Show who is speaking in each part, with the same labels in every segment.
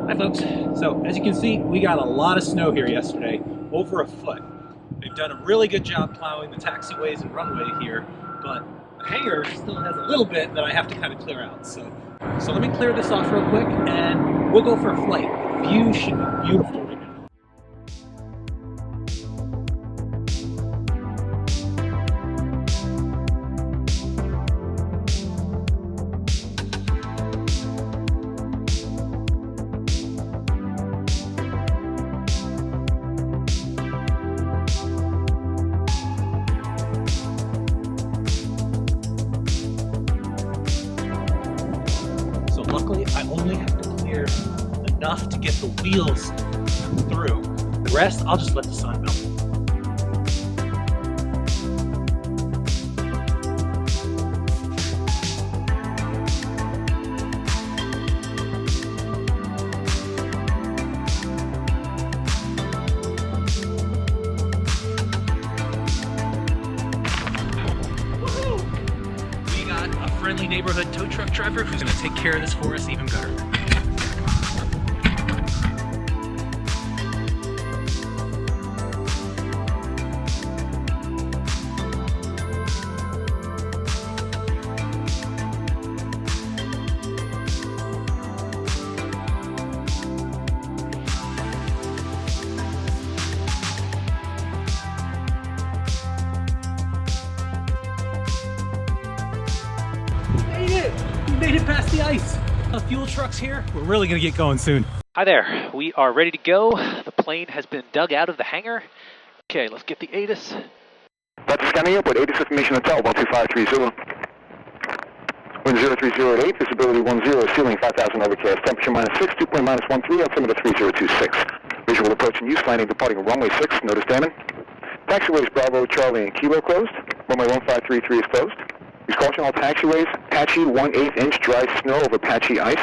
Speaker 1: Hi folks. So as you can see, we got a lot of snow here yesterday, over a foot. They've done a really good job plowing the taxiways and runway here, but the hangar still has a little bit that I have to kind of clear out. So let me clear this off real quick and we'll go for a flight. The view should be beautiful right now. Luckily, I only have to clear enough to get the wheels through. The rest, I'll just let the sun melt. Friendly neighborhood tow truck driver who's going to take care of this for us even better. We made it past the ice. The fuel truck's here. We're really gonna get going soon.
Speaker 2: Hi there. We are ready to go. The plane has been dug out of the hangar. Okay, let's get the ATIS.
Speaker 3: That's scanning airport. ATIS information hotel 12530. Wind 030 visibility 10, ceiling 5000 overcast, temperature -6, dew point -13, altimeter 3026. Visual approach and use, landing departing runway 6, notice damming. Taxiways Bravo, Charlie, and Kilo closed. Runway 1533 is closed. Use caution, all taxiways, patchy 1/8 inch dry snow over patchy ice.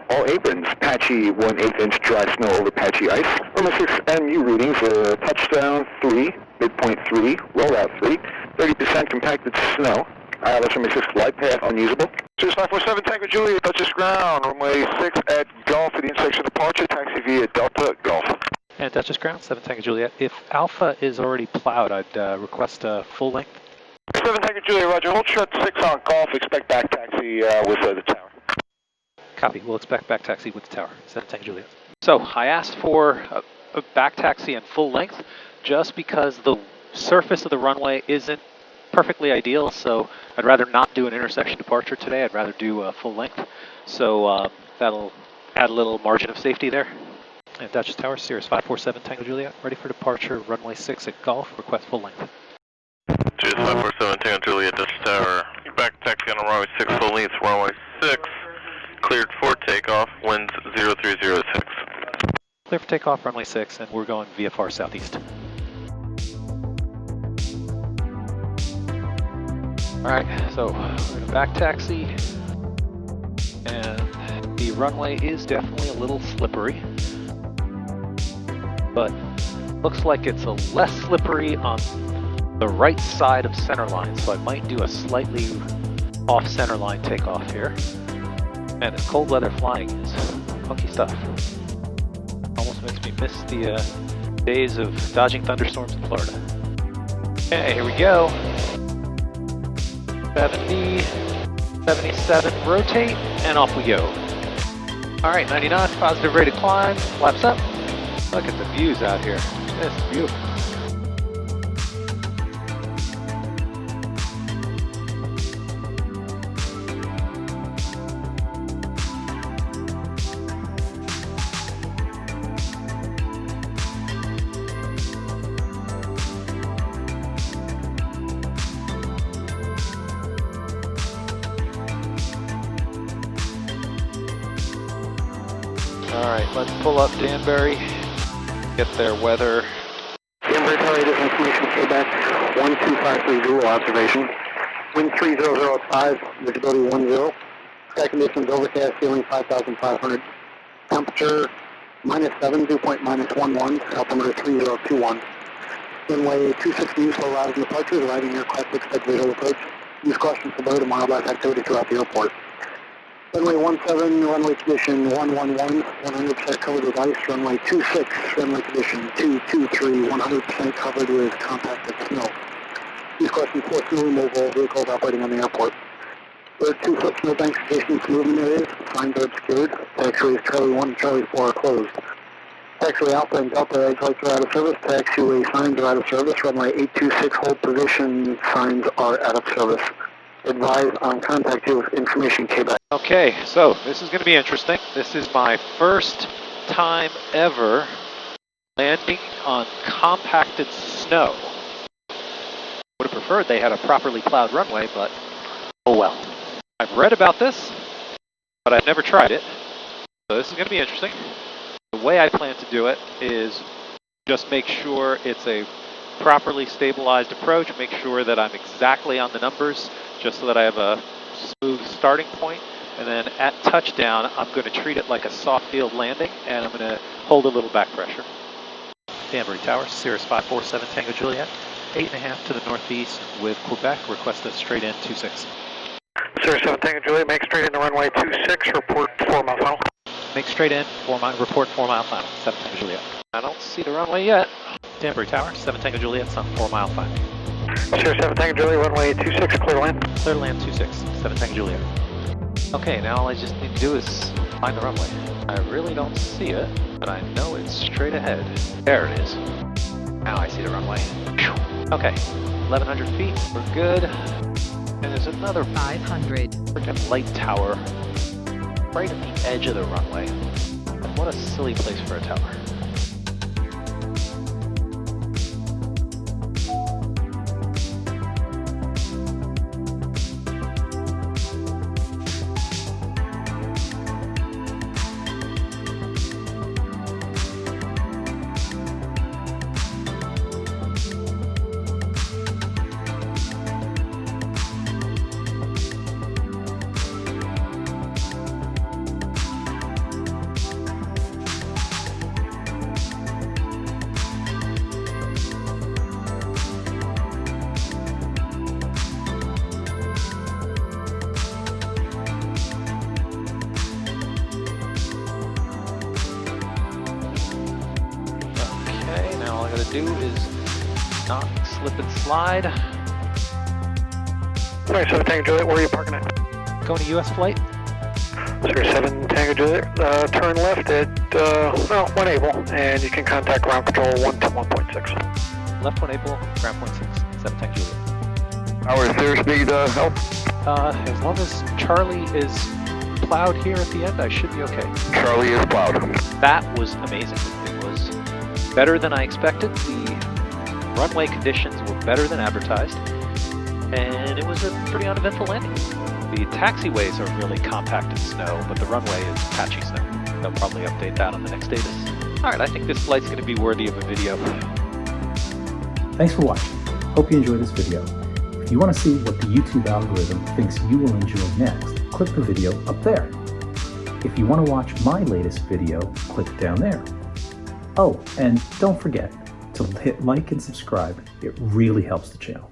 Speaker 3: All aprons, patchy 1/8 inch dry snow over patchy ice. Runway 6 MU readings, touchdown 3, midpoint 3, rollout 3, 30% compacted snow. ILS runway 6 glide path unusable. Cirrus 547 Tango Juliet touches ground. Runway 6 at Golf for the intersection departure, taxi via Delta Golf.
Speaker 2: And touches ground, 7 Tango Juliet. If Alpha is already plowed, I'd request a full length.
Speaker 3: 7 Tango Juliet, roger. Hold short 6 on Golf. Expect back taxi with the tower.
Speaker 2: Copy. We'll expect back taxi with the tower. 7 Tango Juliet. So I asked for a back taxi and full length just because the surface of the runway isn't perfectly ideal. So I'd rather not do an intersection departure today. I'd rather do a full length. So that'll add a little margin of safety there. And Dutchess Tower, Cirrus 547 Tango Juliet, ready for departure. Runway 6 at Golf. Request full length.
Speaker 4: Cirrus 547 Tango Juliet, Dutchess Tower. Back taxi on runway 6 full length. Runway 6 cleared for takeoff. Winds 0306.
Speaker 2: Clear for takeoff, runway 6, and we're going VFR southeast. Alright, so we're going to back taxi, and the runway is definitely a little slippery, but looks like it's a less slippery on the right side of centerline, so I might do a slightly off centerline takeoff here. Man, this cold weather flying is funky stuff. Almost makes me miss the days of dodging thunderstorms in Florida. Okay, here we go. 70, 77, rotate, and off we go. Alright, 90 knots, positive rate of climb, flaps up. Look at the views out here. This is beautiful. Alright, let's pull up Danbury, get their weather.
Speaker 3: Danbury Tower, this information feedback 12530 observation. Wind 3005, visibility 10. Sky conditions overcast, ceiling 5500. Temperature -7, dew point -11, altimeter 3021. Runway 26 use for arriving departures, arriving aircraft expect visual approach. Use caution for bird and wildlife activity throughout the airport. Runway 17, runway condition 111, 100% covered with ice. Runway 26, runway condition 223, 100% covered with compacted snow. These questions for snow removal, vehicles operating on the airport. There are 2-foot snowbanks adjacent to movement areas. Signs are obscured. Taxiways Charlie 1 and Charlie 4 are closed. Taxiway Alpha and Delta edge lights are out of service. Taxiway signs are out of service. Runway 826 hold position signs are out of service. Advise on contact you if information came back.
Speaker 2: Okay, so this is going to be interesting. This is my first time ever landing on compacted snow. Would have preferred they had a properly plowed runway, but oh well. I've read about this, but I've never tried it. So this is going to be interesting. The way I plan to do it is just make sure it's a properly stabilized approach, make sure that I'm exactly on the numbers, just so that I have a smooth starting point. And then at touchdown, I'm going to treat it like a soft field landing, and I'm going to hold a little back pressure. Danbury Tower, Cirrus 547 Tango Juliet, 8.5 to the northeast with Quebec, request a straight in 26.
Speaker 5: Cirrus 7 Tango Juliet, make straight into runway 26, report 4 mile final.
Speaker 2: Make straight in, report 4 mile final, 7 Tango Juliet. I don't see the runway yet. Danbury Tower, 7 Tango Juliet, some 4 mile final.
Speaker 5: Cirrus 7 Tango Juliet, runway 26, clear land.
Speaker 2: Clear land 26, 7 Tango Juliet. Okay, now all I just need to do is find the runway. I really don't see it, but I know it's straight ahead. There it is. Now I see the runway. Okay, 1,100 feet, we're good. And there's another
Speaker 6: 500.
Speaker 2: freaking light tower right at the edge of the runway. What a silly place for a tower. All I gotta do is not slip and slide.
Speaker 5: Cirrus 7 Tango Juliet, where are you parking at?
Speaker 2: Going to US flight.
Speaker 5: Cirrus 7 Tango Juliet, turn left at, one able, and you can contact ground control 121.6.
Speaker 2: Left 1 able, ground point 6, 7 Tango Juliet.
Speaker 3: Our Cirrus need help?
Speaker 2: As long as Charlie is plowed here at the end, I should be okay.
Speaker 3: Charlie is plowed.
Speaker 2: That was amazing. It was better than I expected. The runway conditions were better than advertised, and it was a pretty uneventful landing. The taxiways are really compacted snow, but the runway is patchy snow. They'll probably update that on the next status. Alright, I think this flight's going to be worthy of a video.
Speaker 7: Thanks for watching. Hope you enjoyed this video. If you want to see what the YouTube algorithm thinks you will enjoy next, click the video up there. If you want to watch my latest video, click down there. Oh, and don't forget to hit like and subscribe. It really helps the channel.